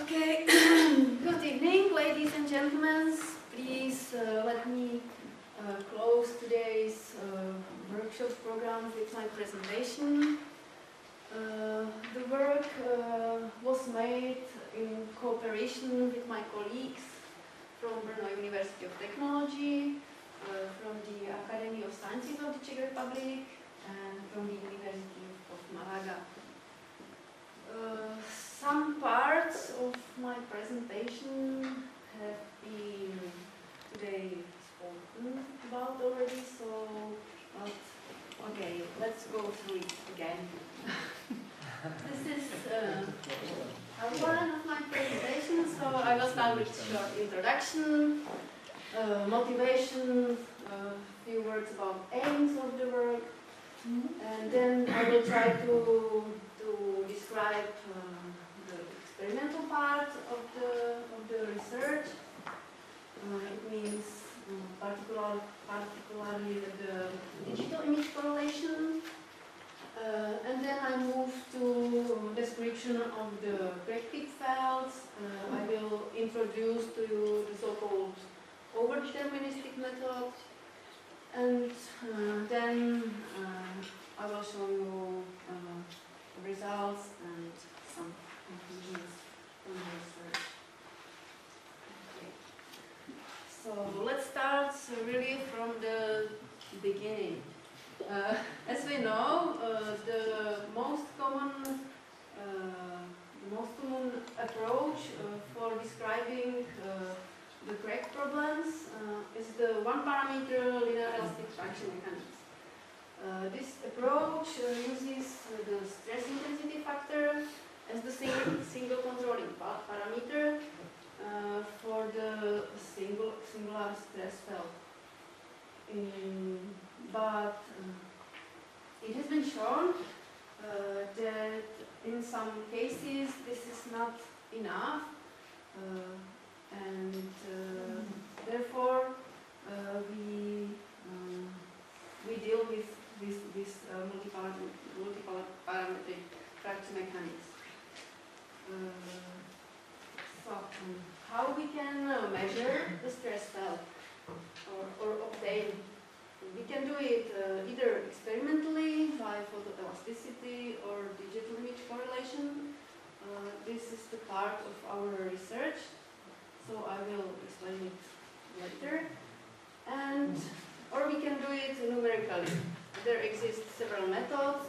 Okay, good evening, ladies and gentlemen. Please let me close today's workshop program with my presentation. The work was made in cooperation with my colleagues from Brno University of Technology, from the Academy of Sciences of the Czech Republic, and from the University of Malaga. Some parts of my presentation have been today spoken about already, so okay, let's go through it again. This is outline of my presentation, so I will start with a short introduction, motivation, a few words about aims of the work, and then I will try to describe the experimental part of the research. It means particularly the digital image correlation. And then I move to description of the practice fields. I will introduce to you the so-called over-deterministic method. And then I will show you results and some conclusions from the research. Okay. So let's start really from the beginning. As we know, the most common approach for describing the crack problems is the one-parameter linear elastic fraction mechanics. This approach uses the stress intensity factor as the single controlling parameter for the singular stress field. But it has been shown that in some cases this is not enough, and therefore we deal with this multi-parametric fraction mechanics. How we can measure the stress field or obtain? We can do it either experimentally by photoelasticity or digital image correlation. This is the part of our research, so I will explain it later. Or we can do it numerically. There exist several methods: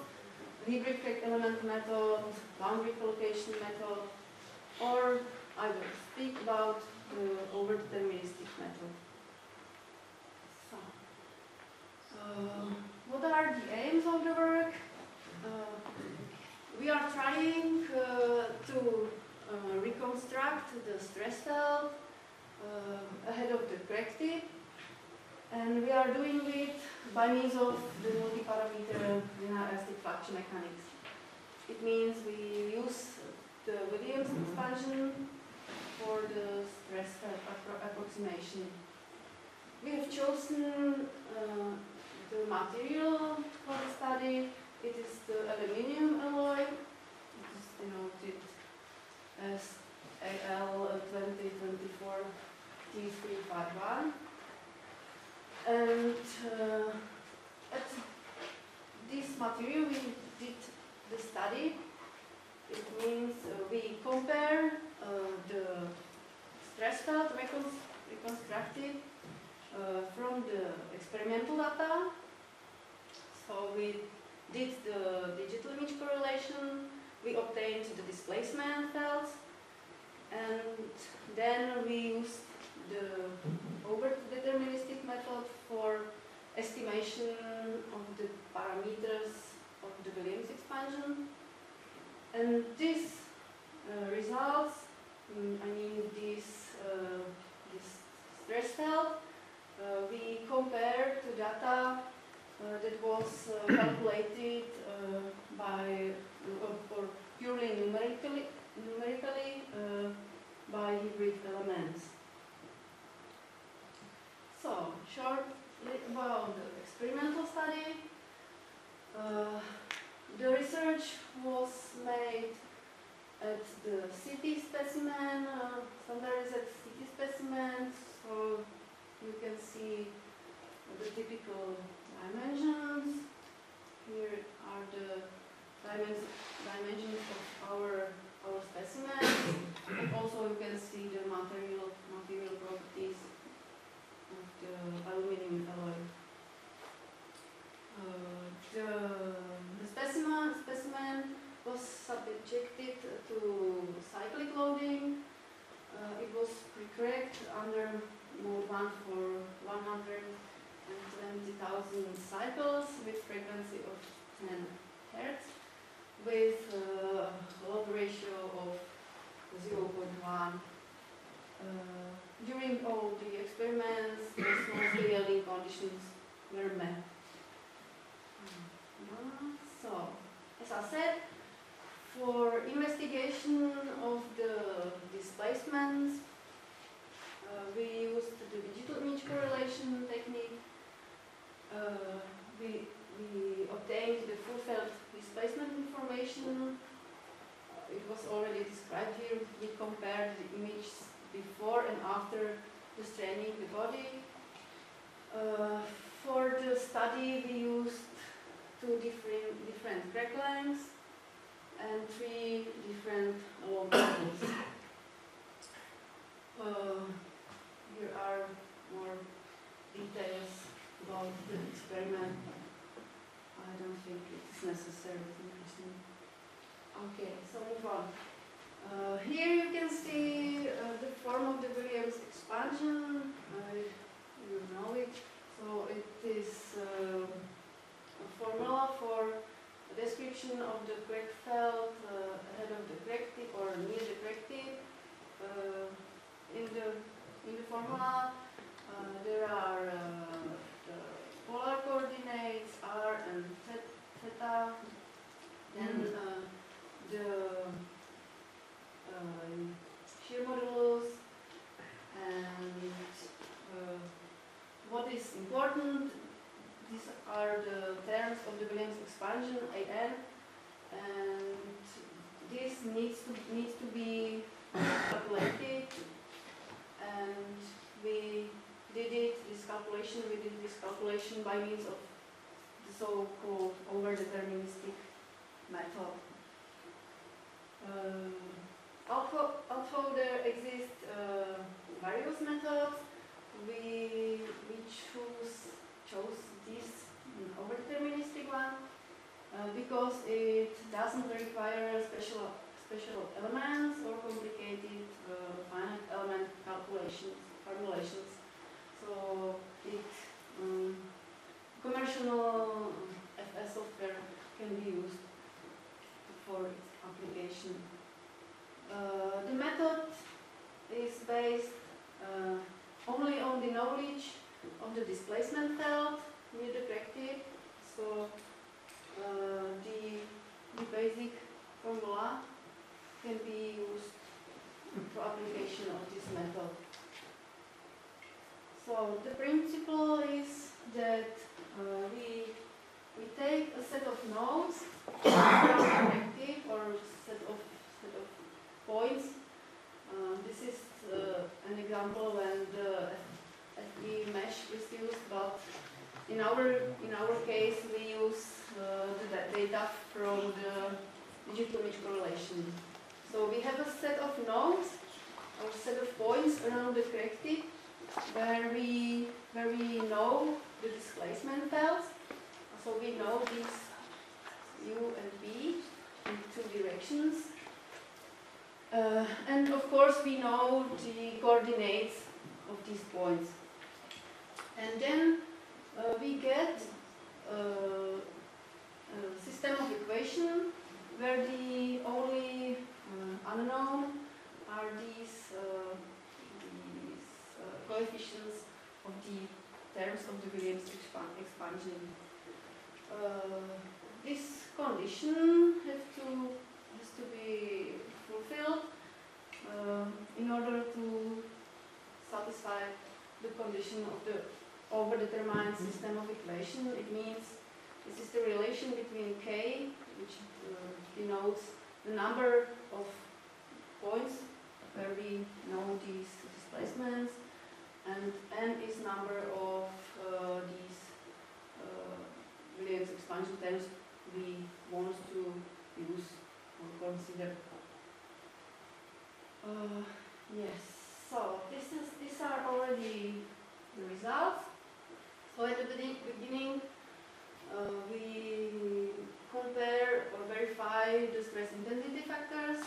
hybrid crack element method, boundary collocation method, or I will speak about the over-deterministic method. What are the aims of the work? We are trying to reconstruct the stress field ahead of the crack tip, and we are doing it by means of the multi-parameter linear elastic fraction mechanics. It means we use the Williams expansion for the stress field approximation. We have chosen the material for the study. It is the aluminium alloy. It is denoted as AL2024 T351. And at this material we did the study. It means we compare the stress field reconstructed from the experimental data. So we did the digital image correlation, we obtained the displacement fields, and then we used the over-deterministic method for estimation of the parameters of the Williams expansion. And these results, this stress field, we compared to data that was calculated or purely numerically by hybrid elements. So, shortly about the experimental study. The research was made at the CT specimen, standardized CT specimen, so you can see the typical dimensions. Here are the dimensions of our specimens, and also you can see the material properties of the aluminum alloy. The specimen was subjected to cyclic loading. It was pre-cracked under mode 1 for 120,000 cycles with frequency of 10 Hz with a load ratio of 0.1. During all the experiments, the small yielding conditions were met. So, as I said, for investigation of the displacements, we used the digital image correlation technique. We obtained the full-field displacement information. It was already described here. We compared the images before and after the straining the body. For the study, we used two different crack lengths and 3 different long angles. Here are more details about the experiment. I don't think it's necessary to mention. Okay, so move on. Here you can see the form of the Williams expansion. You know it. So it is a formula for a description of the crack felt ahead of the crack tip or near the crack tip. In the formula, there are the polar coordinates r and theta, then the shear modulus, and what is important, these are the terms of the Williams expansion, an, and this needs to be calculated, and we did this calculation by means of the so-called over-deterministic method. Although there exist various methods, we chose this over-deterministic one because it doesn't require special elements or complicated finite element formulations. So commercial FS software can be used for its application. The method is based only on the knowledge of the displacement felt near the crack tip. So the basic formula can be used for application of this method. So the principle is that we take a set of nodes around the crack tip or set of points. This is an example when the FE mesh is used, but in our case we use the data from the digital image correlation. So we have a set of nodes or set of points around the crack tip where we know the displacement fields. So we know these U and B in 2 directions. And of course we know the coordinates of these points. And then we get a system of equation where the only unknown are these coefficients of the terms of the Williams expansion. This condition has to be fulfilled in order to satisfy the condition of the over-determined system of equation. It means this is the relation between k, which denotes the number of already know these displacements, and n is number of these Williams expansion terms we want to use or consider. Yes, so these are already the results. So at the beginning, we compare or verify the stress intensity factors.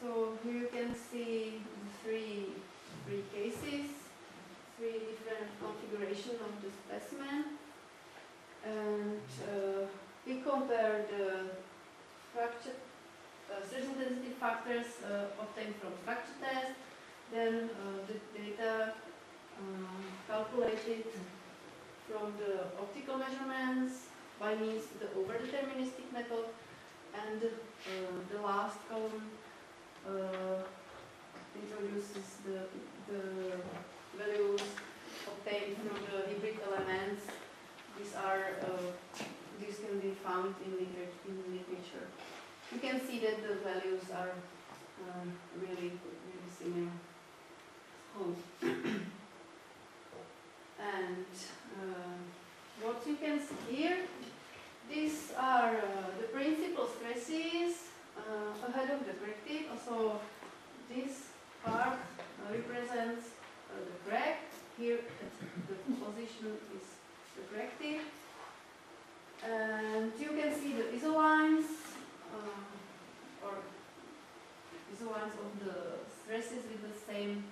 So here you can see three cases, three different configurations of the specimen, and we compare the fracture stress intensity factors obtained from fracture test, then the data calculated from the optical measurements by means of the over-deterministic method, and the last column introduces the values obtained from the hybrid elements. These can be found in literature. You can see that the values are really similar. And what you can see here, these are the principal stresses ahead of the corrective. So this part represents the crack. Here the position is the corrective. And you can see the isolines or isolines of the stresses with the same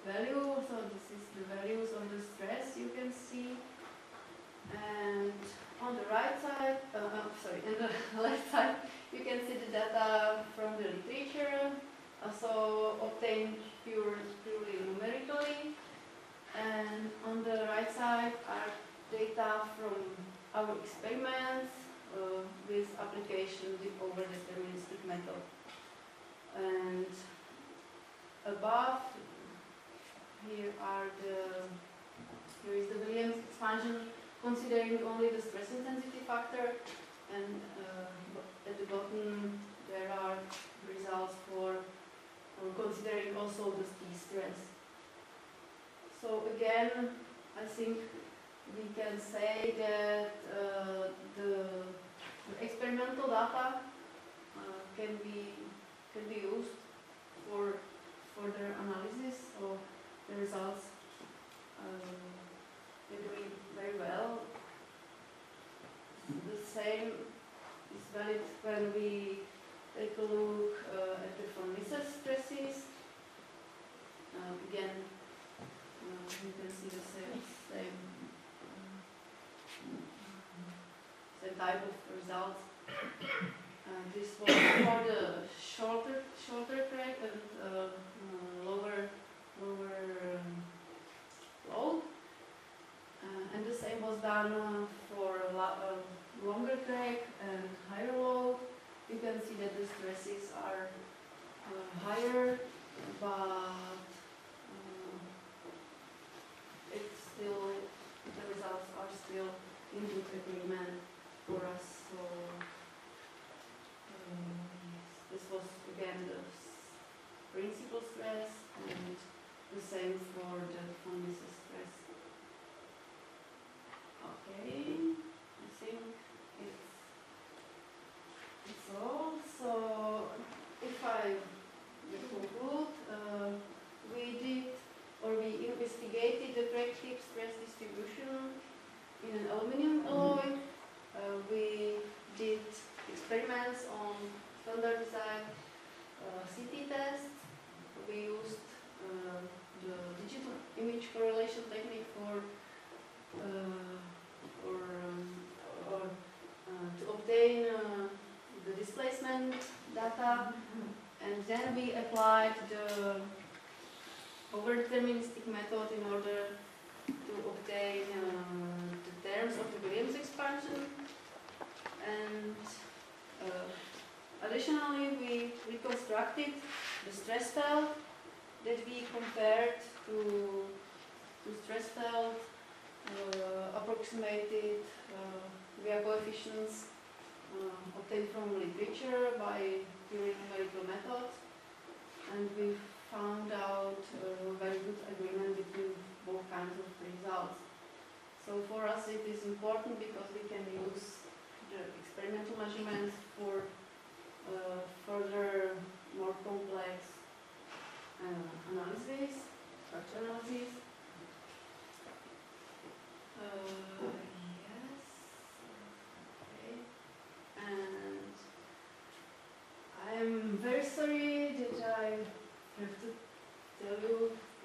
value. So this is the values of the stress you can see. And on the right side, in the left side, you can see the data from the literature, also obtained purely numerically. And on the right side are data from our experiments with application the over-deterministic method. And above, here is the Williams expansion considering only the stress intensity factor, and at the bottom there are results for considering also the T-stress. So again, I think we can say that the experimental data can be used for further analysis. So the results are doing very well. The same is valid when we take a look at the von Mises stresses. Again, you can see the same type of results. This was for the shorter crack and lower load, and the same was done for longer crack and higher load. You can see that the stresses are higher, but it's still, the results are still in good agreement for us. So this was again the principal stress, and the same for the von Mises stress. Okay, I think it's all. So if I conclude, we investigated the crack tip stress distribution in an aluminum alloy. We did experiments on standardized CT tests. We used the digital image correlation technique to obtain the displacement data, and then we applied the over-deterministic method in order to obtain the terms of the Williams expansion. And additionally, we reconstructed the stress field that we compared to stress field approximated via coefficients obtained from literature by purely numerical methods, and we found out a very good agreement between both kinds of results. So for us it is important because we can use the experimental measurements for further more complex analysis, structure analysis. Yes, okay. And I'm very sorry that I have to tell you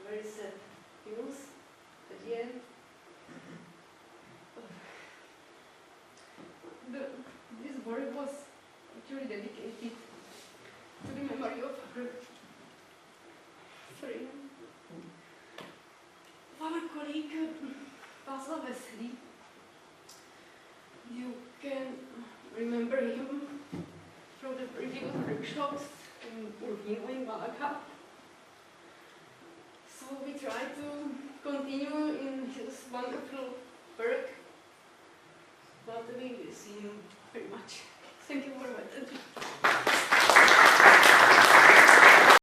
very sad news at the end. This work was actually dedicated to the memory of our colleague Václav Veselý. You can remember him from the previous workshops in Urbino in Malaga. So we try to continue in his wonderful work, but we will see him very much.